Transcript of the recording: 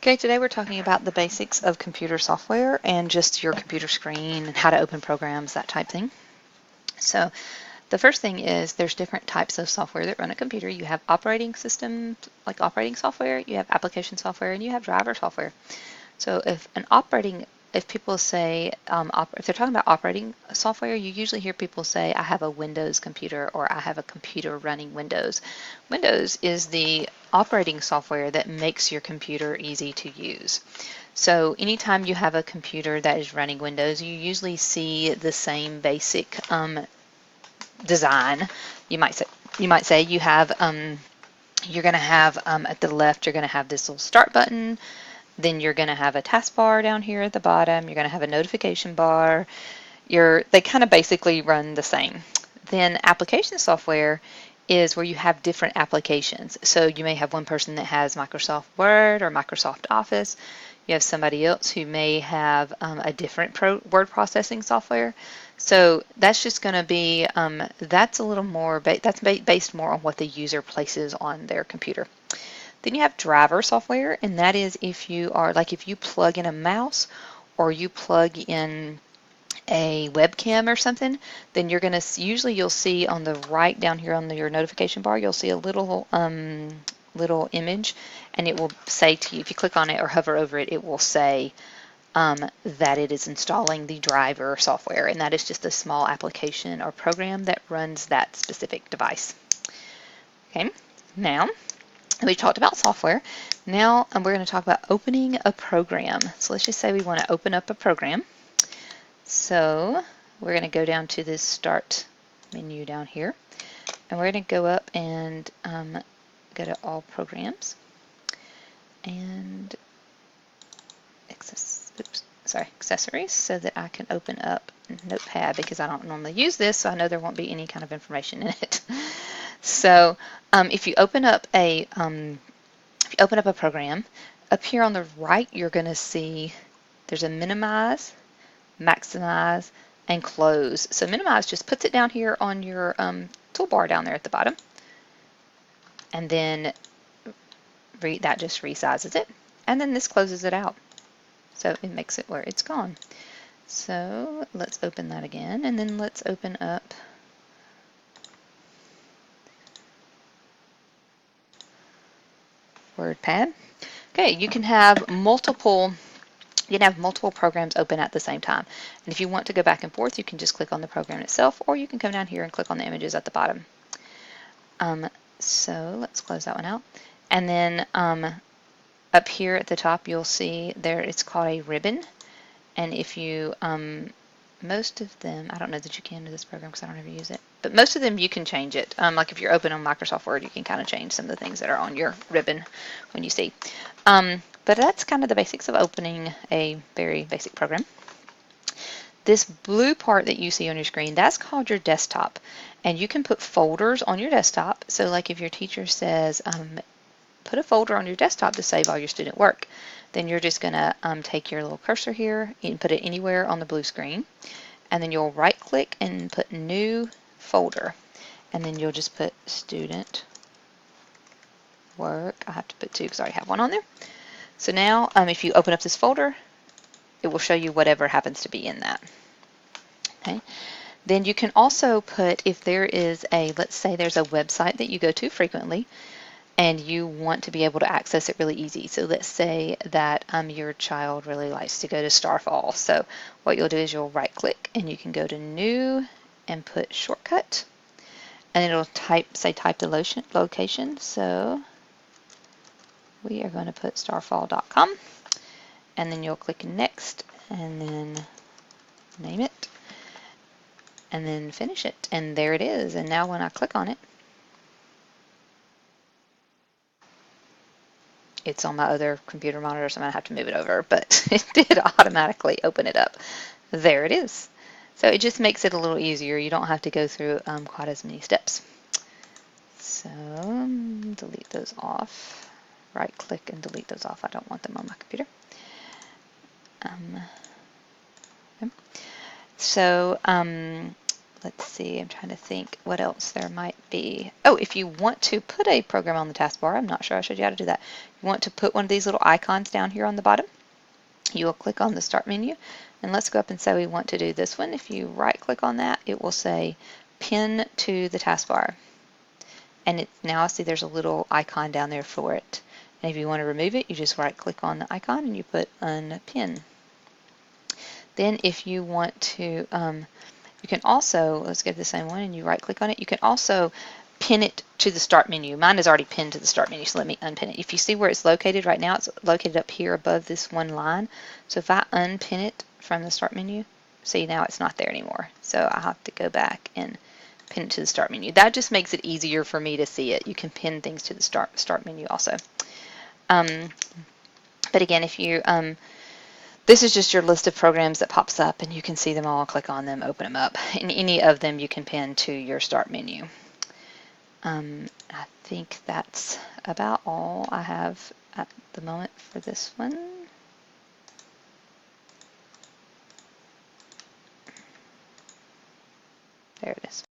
Okay, today we're talking about the basics of computer software and just your computer screen and how to open programs, that type thing. So the first thing is there's different types of software that run a computer. You have operating system, like operating software, you have application software, and you have driver software. So if people say, if they're talking about operating software, you usually hear people say, I have a Windows computer or I have a computer running Windows. Windows is the operating software that makes your computer easy to use. So anytime you have a computer that is running Windows, you usually see the same basic design. You might say you have you're going to have at the left, you're going to have this little start button. Then you're going to have a taskbar down here at the bottom. You're going to have a notification bar. They kind of basically run the same. Then application software is where you have different applications. So you may have one person that has Microsoft Word or Microsoft Office. You have somebody else who may have a different word processing software. So that's just going to be, that's a little more, that's based more on what the user places on their computer. Then you have driver software, and that is if you plug in a mouse or you plug in a webcam or something, then you're going to, usually you'll see on the right down here on your notification bar, you'll see a little image, and it will say to you, if you click on it or hover over it, it will say that it is installing the driver software, and that is just a small application or program that runs that specific device. Okay, now we talked about software. Now we're going to talk about opening a program. So let's just say we want to open up a program. So we're going to go down to this Start menu down here, and we're going to go up and go to All Programs and Accessories, so that I can open up Notepad because I don't normally use this, so I know there won't be any kind of information in it. So if you open up a program, up here on the right, you're going to see there's a minimize, maximize, and close. So minimize just puts it down here on your toolbar down there at the bottom, and then that just resizes it, and then this closes it out. So it makes it where it's gone. So let's open that again, and then let's open up WordPad. Okay, you can have multiple programs open at the same time. And if you want to go back and forth, you can just click on the program itself, or you can come down here and click on the images at the bottom. So let's close that one out. And then up here at the top, you'll see there it's called a ribbon. And if you, most of them, I don't know that you can do this program because I don't ever use it, but most of them you can change it. Like if you're open on Microsoft Word, you can kind of change some of the things that are on your ribbon when you see. But that's kind of the basics of opening a very basic program. This blue part that you see on your screen, that's called your desktop. And you can put folders on your desktop. So like if your teacher says, put a folder on your desktop to save all your student work, then you're just going to take your little cursor here and put it anywhere on the blue screen. And then you'll right click and put New Folder. And then you'll just put Student Work. I have to put 2 because I already have one on there. So now if you open up this folder, it will show you whatever happens to be in that. Okay. Then you can also put, if there is let's say there's a website that you go to frequently and you want to be able to access it really easy. So let's say that your child really likes to go to Starfall. So what you'll do is you'll right click and you can go to New and put Shortcut, and it'll type the location. So we are going to put starfall.com, and then you'll click Next and then name it and then finish it, and there it is. And now when I click on it, it's on my other computer monitor, so I'm going to have to move it over, but it did automatically open it up. There it is. So it just makes it a little easier. You don't have to go through quite as many steps. So delete those off. Right click and delete those off. I don't want them on my computer. Okay. So let's see, I'm trying to think what else there might be. Oh, if you want to put a program on the taskbar, I'm not sure I showed you how to do that. You want to put one of these little icons down here on the bottom. You will click on the Start menu, and let's go up and say we want to do this one. If you right-click on that, it will say Pin to the taskbar. And now I see there's a little icon down there for it. And if you want to remove it, you just right-click on the icon and you put Unpin. Then if you want to, you can also, let's get the same one and you right-click on it, you can also pin it to the Start menu. Mine is already pinned to the Start menu, so let me unpin it. If you see where it's located right now, it's located up here above this one line. So if I unpin it from the Start menu, see now it's not there anymore. So I have to go back and pin it to the Start menu. That just makes it easier for me to see it. You can pin things to the Start menu also. But again, if you this is just your list of programs that pops up, and you can see them all, click on them, open them up. And any of them you can pin to your Start menu. I think that's about all I have at the moment for this one. There it is.